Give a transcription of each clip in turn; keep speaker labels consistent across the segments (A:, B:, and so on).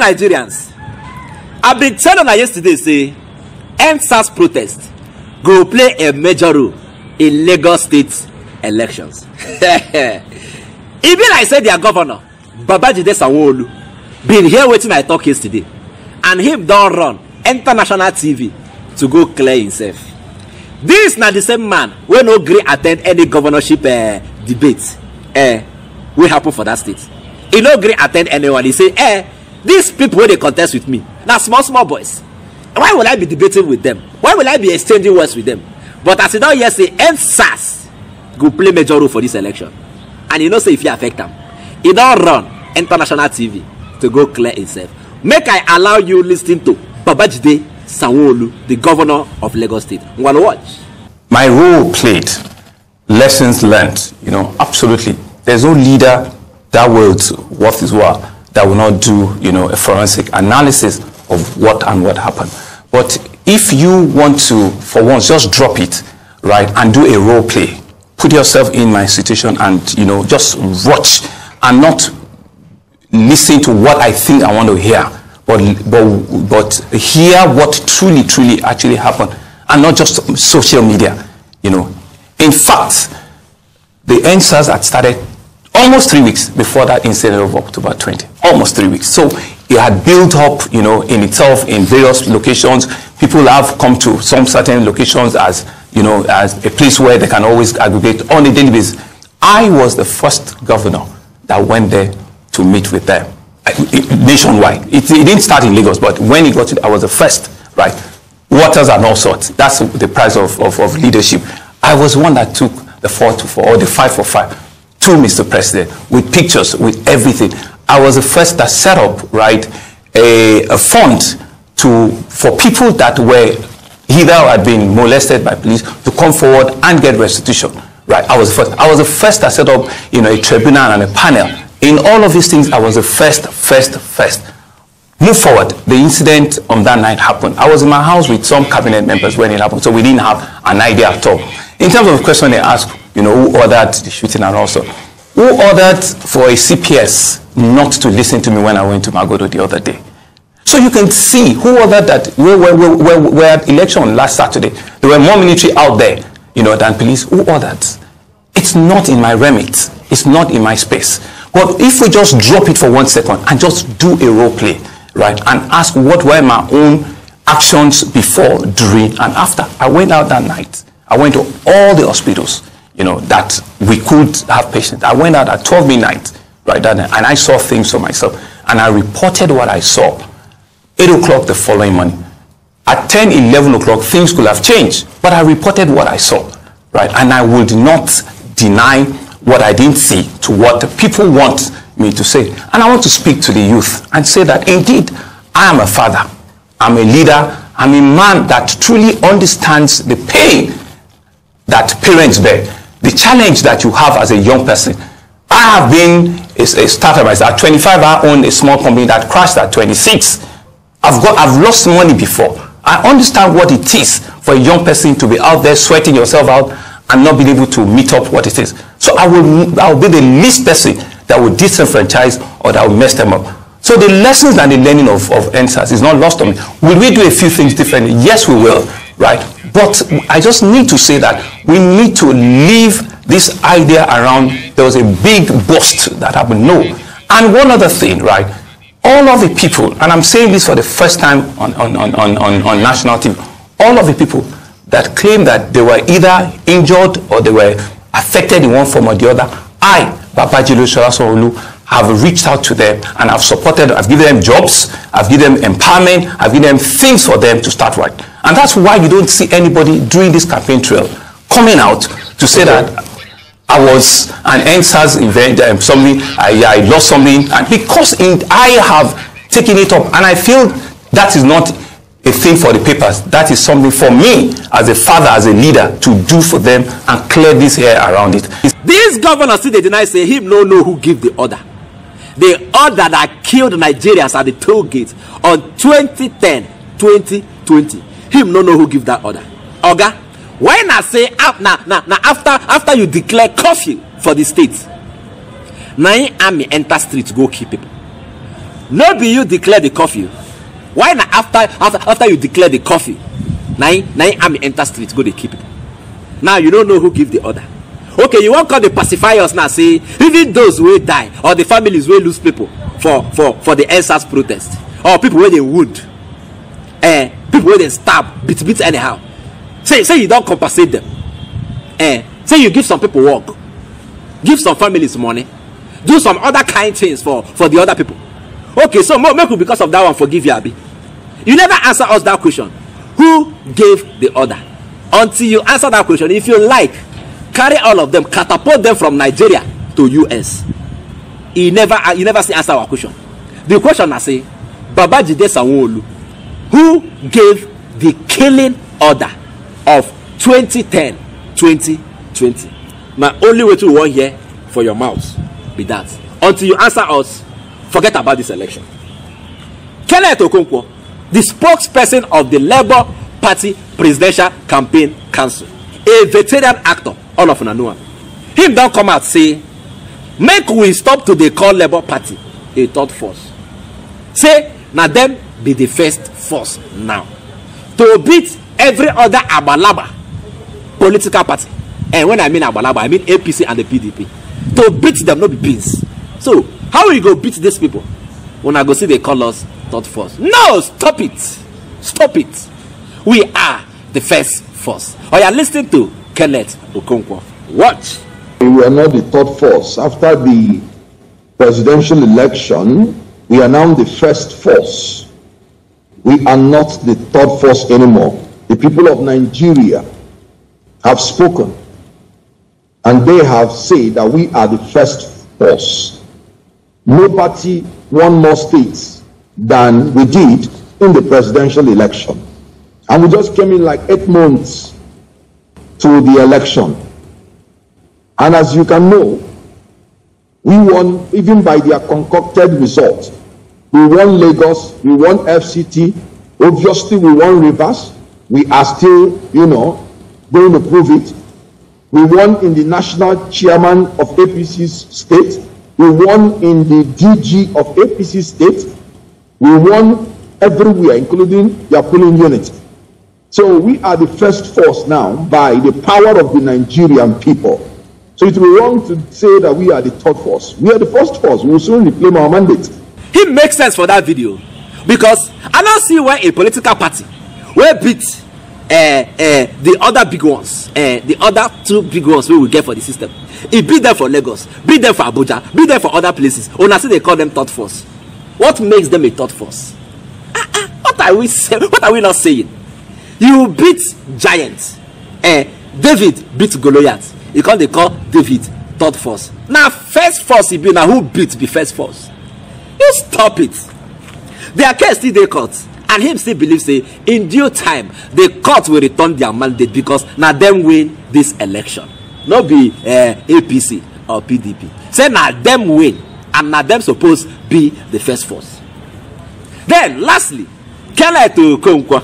A: Nigerians, I've been telling her yesterday, say, NSAS protest go play a major role in Lagos State elections. It be like say their governor, Babajide Sanwo-Olu, been here waiting I talk yesterday, and him don't run international TV to go clear himself. This na the same man wey no gree attend any governorship debate wey happen for that state. He no gree attend anyone. He say, these people wey dey contest with me na small boys. Why will I be debating with them? Why will I be exchanging words with them? But as you don hear say, NSAS go play major role for this election, and you know say if you affect them, he don't run international TV to go clear himself. Make I allow you listen to Babajide Sanwo-Olu, the governor of Lagos State. I'm gonna watch.
B: My role played, lessons learned, absolutely. There's no leader that world's worth his while that will not do, a forensic analysis of what happened. But if you want to, for once, just drop it, right, and do a role play, put yourself in my situation and, just watch and not listen to what I think I want to hear, but hear what truly actually happened, and not just social media, In fact, the NSAS had started almost 3 weeks before that incident of October 20. Almost 3 weeks. So it had built up, in itself in various locations. People have come to some certain locations as, as a place where they can always aggregate on a daily basis. I was the first governor that went there to meet with them nationwide. It didn't start in Lagos, but when it got to, I was the first, right? Waters and all sorts. That's the price of leadership. I was the one that took the 4-4 or the 5-for-5 to Mr. President with pictures, with everything. I was the first that set up, right, a fund for people that were either had been molested by police to come forward and get restitution. Right, I was the first. I was the first that set up, a tribunal and a panel. In all of these things, I was the first. Move forward. The incident on that night happened. I was in my house with some cabinet members when it happened, so we didn't have an idea at all. In terms of the question they asked, who ordered the shooting, and also who ordered for a CPS not to listen to me when I went to Magodo the other day. So you can see who ordered that. We had election last Saturday. There were more military out there, than police. Who ordered? It's not in my remit. It's not in my space. But if we just drop it for 1 second and just do a role play, right, and ask what were my own actions before, during, and after. I went out that night. I went to all the hospitals, that we could have patients. I went out at 12 midnight, right, that night, and I saw things for myself. And I reported what I saw. 8 o'clock the following morning. At 10, 11 o'clock, things could have changed. But I reported what I saw, right? And I would not deny what I didn't see to what the people want me to say. And I want to speak to the youth and say that indeed, I am a father. I'm a leader. I'm a man that truly understands the pain that parents bear. The challenge that you have as a young person. I have been a startup myself. At 25, I owned a small company that crashed at 26. I've lost money before. I understand what it is for a young person to be out there sweating yourself out and not being able to meet up what it is. So I will be the least person that will disenfranchise or that will mess them up. So the lessons and the learning of NSAS is not lost on me. Will we do a few things differently? Yes, we will, right? But I just need to say that we need to leave this idea around there was a big bust that happened. No. And one other thing, right? All of the people, and I'm saying this for the first time on national TV, all of the people that claim that they were either injured or they were affected in one form or the other, I, Babajide Sanwo-Olu, have reached out to them and I've supported, I've given them jobs, I've given them empowerment, I've given them things for them to start right. And that's why you don't see anybody during this campaign trail coming out to say that I was an NSAS event, something, I lost something, and because I have taken it up, and I feel that is not a thing for the papers, that is something for me as a father, as a leader, to do for them and clear this hair around it.
A: This governor still they deny say him no know who give the order. The order that killed Nigerians at the toll gate on 2010-2020. Him no know who give that order. Oga, when I say after you declare curfew for the state, now army enter street to go kill people. No be you declare the curfew. Why not after you declare the curfew? Now army enter street, go they keep it. Now you don't know who give the order. Okay, you won't call the pacifiers now, say even those who die or the families will lose people for the NSAS protest, or people where they wound, people where they stab, beat anyhow. Say you don't compensate them. Say you give some people work, give some families money, do some other kind things for the other people. Okay, so make we because of that one forgive you, Abi. You never answer us that question. Who gave the order? Until you answer that question, if you like, carry all of them, catapult them from Nigeria to US. You never say answer our question. The question I say, Babajide Sanwo-Olu, who gave the killing order of 2010-2020? My only way to want here for your mouth be that. Until you answer us, forget about this election. Kenneth Okonkwo, the spokesperson of the Labour Party Presidential Campaign Council, a veteran actor, all of them know him don't come out say, make we stop to the call Labour Party a third force. Say, now them be the first force now to beat every other Abalaba political party. And when I mean Abalaba, I mean APC and the PDP. To beat them, not be beans. So, how will you go beat these people when I go see they call us third force? No, stop it. Stop it. We are the first force. Or you are listening to Kenneth Okonkwo. Watch.
C: We are not the third force. After the presidential election, we are now the first force. We are not the third force anymore. The people of Nigeria have spoken, and they have said that we are the first force. No party won more states than we did in the presidential election. And we just came in like 8 months to the election. And as you can know, we won even by their concocted result. We won Lagos, we won FCT, obviously we won Rivers. We are still, going to prove it. We won in the national chairman of APC's state. We won in the DG of APC state. We won everywhere, including their polling unit. So we are the first force now by the power of the Nigerian people. So it will be wrong to say that we are the third force. We are the first force. We will soon reclaim our mandate.
A: It makes sense for that video because I don't see why a political party will beat the other big ones, the other 2 big ones we will get for the system. It beat them for Lagos, beat them for Abuja, beat them for other places. Una say they call them third force. What makes them a third force? What are we saying? What are we not saying? You beat giants. David beat Goliath. You can't they call David third force. Now first force he be now who beat the first force? You stop it. Their case still they court. And him still believes say in due time the court will return their mandate because now them win this election. Not be APC or PDP. Say now them win and now them supposed be the first force. Then lastly, Kenneth Okonkwo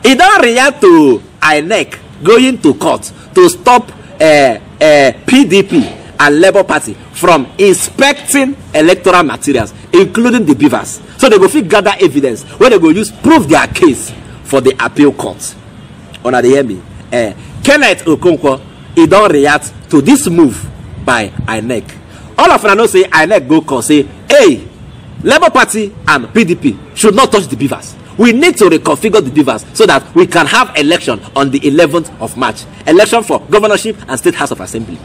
A: he don't react to INEC going to court to stop PDP and Labour Party from inspecting electoral materials, including the beavers. So they go fit gather evidence where they go use prove their case for the appeal court. Una dey hear me? Kenneth Okonkwo he don't react to this move by INEC. All of them know say INEC go court say, hey, Labour Party and PDP should not touch the beavers. We need to reconfigure the beavers so that we can have election on the 11th of March. Election for governorship and state house of assembly.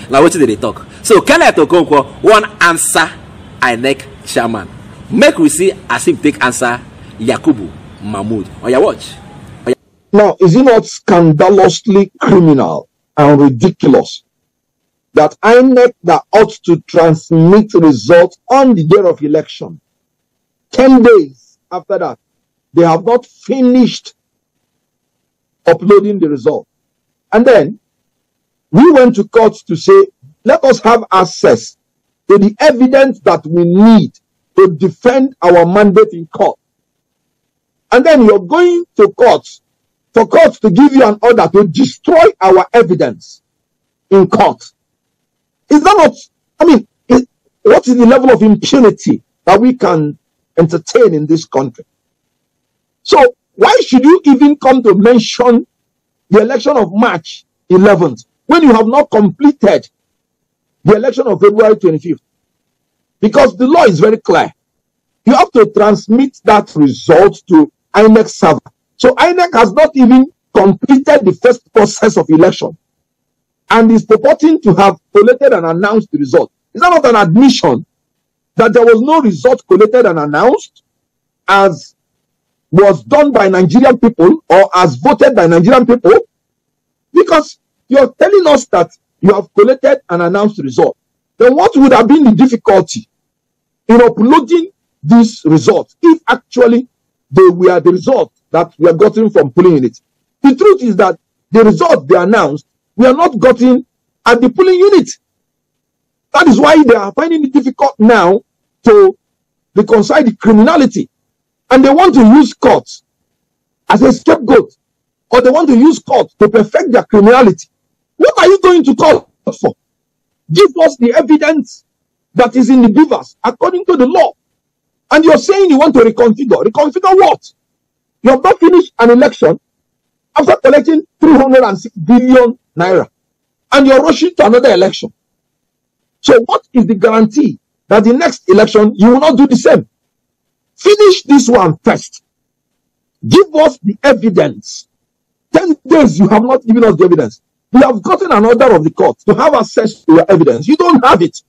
A: Now what did they talk? So Kenneth Okonkwo one answer INEC chairman. Make we see as him take answer Yakubu Mahmood. On your watch.
C: Now, is it not scandalously criminal and ridiculous that INEC that ought to transmit results on the day of election, 10 days after that, they have not finished uploading the result? And then we went to court to say, let us have access to the evidence that we need to defend our mandate in court. And then you're going to court for court to give you an order to destroy our evidence in court. Is that not, what is the level of impunity that we can entertain in this country. So why should you even come to mention the election of March 11th when you have not completed the election of February 25th? Because the law is very clear. You have to transmit that result to INEC server. So INEC has not even completed the first process of election and is purporting to have collated and announced the result. Is that not an admission that there was no result collated and announced as was done by Nigerian people or as voted by Nigerian people? Because you're telling us that you have collated and announced the result. Then what would have been the difficulty in uploading these results if actually they were the results that we are gotten from polling units? The truth is that the results they announced, we are not gotten at the polling unit. That is why they are finding it difficult now to reconcile the criminality. And they want to use courts as a scapegoat, or they want to use courts to perfect their criminality. What are you going to court for? Give us the evidence that is in the beavers according to the law. And you're saying you want to reconfigure. Reconfigure what? You have not finished an election after collecting 306 billion naira. And you're rushing to another election. So what is the guarantee that the next election you will not do the same? Finish this one first. Give us the evidence. 10 days you have not given us the evidence. We have gotten an order of the court to have access to your evidence. You don't have it.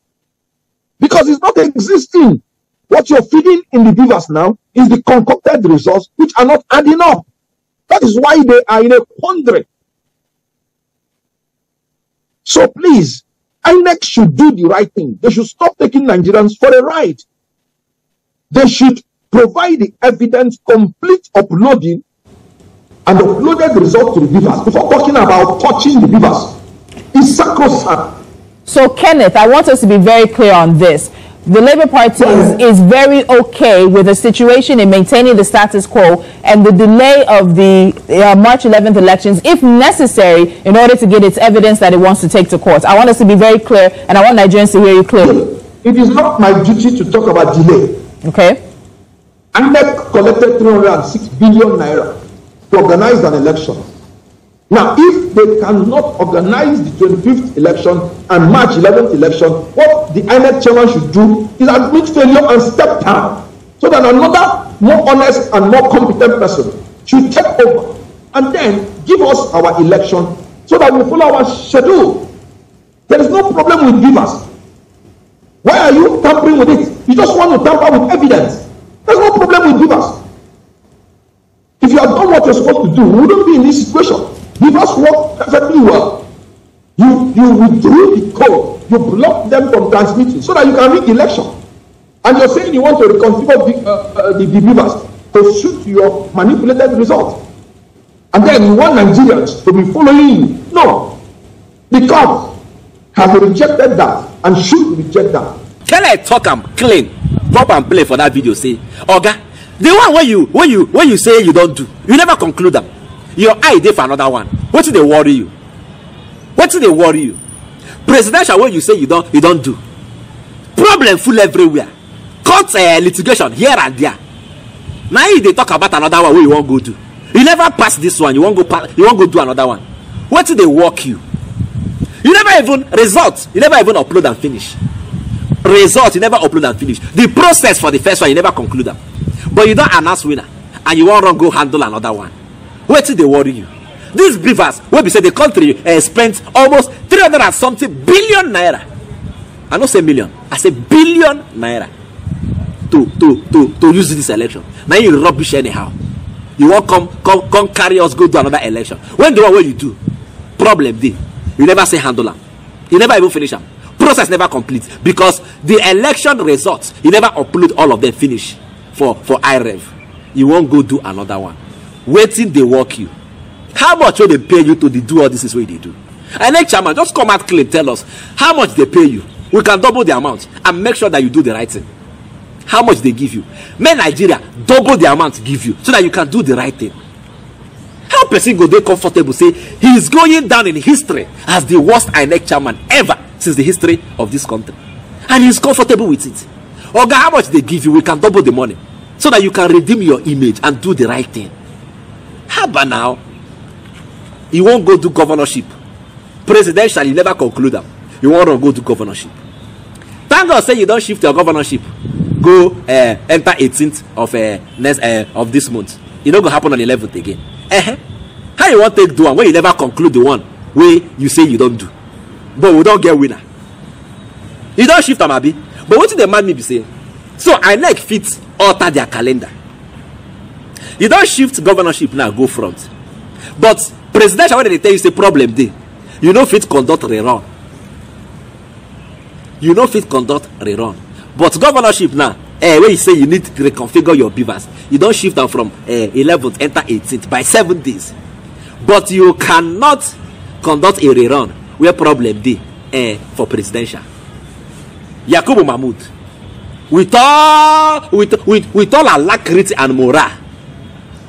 C: Because it's not existing. What you're feeding in the beavers now is the concocted results which are not adding up. That is why they are in a quandary. So please, INEC should do the right thing. They should stop taking Nigerians for a ride. They should provide the evidence, complete uploading, and uploaded the result to the beavers before talking about touching the beavers. It's sacrosanct.
D: So Kenneth, I want us to be very clear on this. The Labour Party is very okay with the situation in maintaining the status quo and the delay of the March 11th elections, if necessary, in order to get its evidence that it wants to take to court. I want us to be very clear, and I want Nigerians to hear you clearly.
C: It is not my duty to talk about delay.
D: Okay.
C: INEC collected 306 billion naira to organize an election. Now, if they cannot organize the 25th election and March 11th election, what the INEC chairman should do is admit failure and step down, so that another more honest and more competent person should take over and then give us our election so that we follow our schedule. There is no problem with beavers. Why are you tampering with it? You just want to tamper with evidence. There's no problem with beavers. If you have done what you're supposed to do, we wouldn't be in this situation. Beavers work perfectly well. You withdrew the code. You blocked them from transmitting so that you can rig the election. And you're saying you want to reconfigure the beavers to suit your manipulated result. And then you want Nigerians to be following you. No. The court has rejected that and should reject that.
A: Kenneth talk am clean, pop and play for that video. Say, Oga, the one when you say you don't do, you never conclude them. Your eye dey for another one. What do they worry you? What do they worry you? Presidential when you say you don't do. Problem full everywhere. Court litigation here and there. Now they talk about another one where you won't go do. You never pass this one. You won't go do another one. What do they work you? You never even results. You never even upload and finish. Results you never upload and finish. The process for the first one you never conclude them. But you don't announce winner and you won't run go handle another one. What do they worry you? These beavers, where we say the country spent almost 300 and something billion naira. I don't say million, I say billion naira to use this election. Now you rubbish anyhow. You won't come carry us go to another election. When the one where you do, problem day, you never say handle them. You never even finish them. Process never complete because the election results, you never upload all of them finish for IREV. You won't go do another one. Waiting they work you. How much will they pay you to do all this is what they do? INEC chairman, just come out clean, tell us how much they pay you. We can double the amount and make sure that you do the right thing. How much they give you? May Nigeria double the amount give you so that you can do the right thing. How person go they comfortable say he is going down in history as the worst INEC chairman ever since the history of this country, and he is comfortable with it? Oga, how much they give you? We can double the money so that you can redeem your image and do the right thing. How about now? You won't go do governorship. Presidential, you never conclude them. You won't go do governorship. Thank God say you don't shift your governorship. Go enter 18th of of this month. It don't go happen on 11th again. How you want to take do one when you never conclude the one where you say you don't do? But we don't get winner. You don't shift them, Abi. But what did the man me be saying? So INEC fit alter their calendar. You don't shift governorship now, go front. But presidential, when they tell you say problem day, you know fit conduct rerun. You know fit conduct rerun. But governorship now, when you say you need to reconfigure your beavers, you don't shift them from 11th enter 18th by 7 days. But you cannot conduct a rerun where problem day for presidential. Yakubu Mahmood, with all alacrity and morale,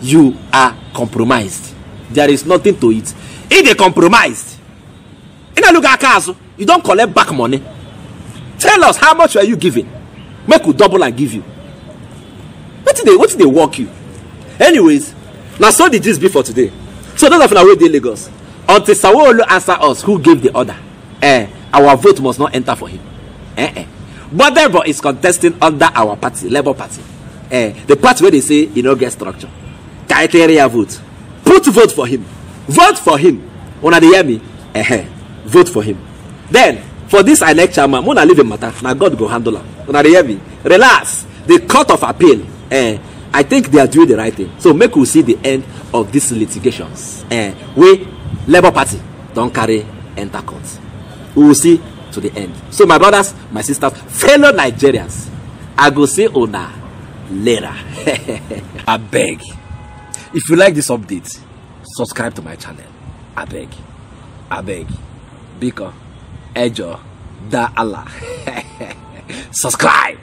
A: you are compromised. There is nothing to it. If they compromised, you don't collect back money. Tell us how much are you giving? Make we double and give you. What did they work you? Anyways, now so did this be for today. So those of you away in Lagos, until Sawolo answer us who gave the order, our vote must not enter for him. But therefore is contesting under our party, Labour Party. The party where they say you know get structure. Criteria vote. Put vote for him. Vote for him. Una dey hear me? Vote for him. Then for this INEC chairman, Mona leave a matter. Now God go handle am. Una dey hear me? Relax. The court of appeal. I think they are doing the right thing. So make we see the end of these litigations. We Labour Party don't carry enter court. We will see to the end. So my brothers, my sisters, fellow Nigerians, I go say una later. I beg. If you like this update, subscribe to my channel. I beg. Because Ejo da Allah. Subscribe.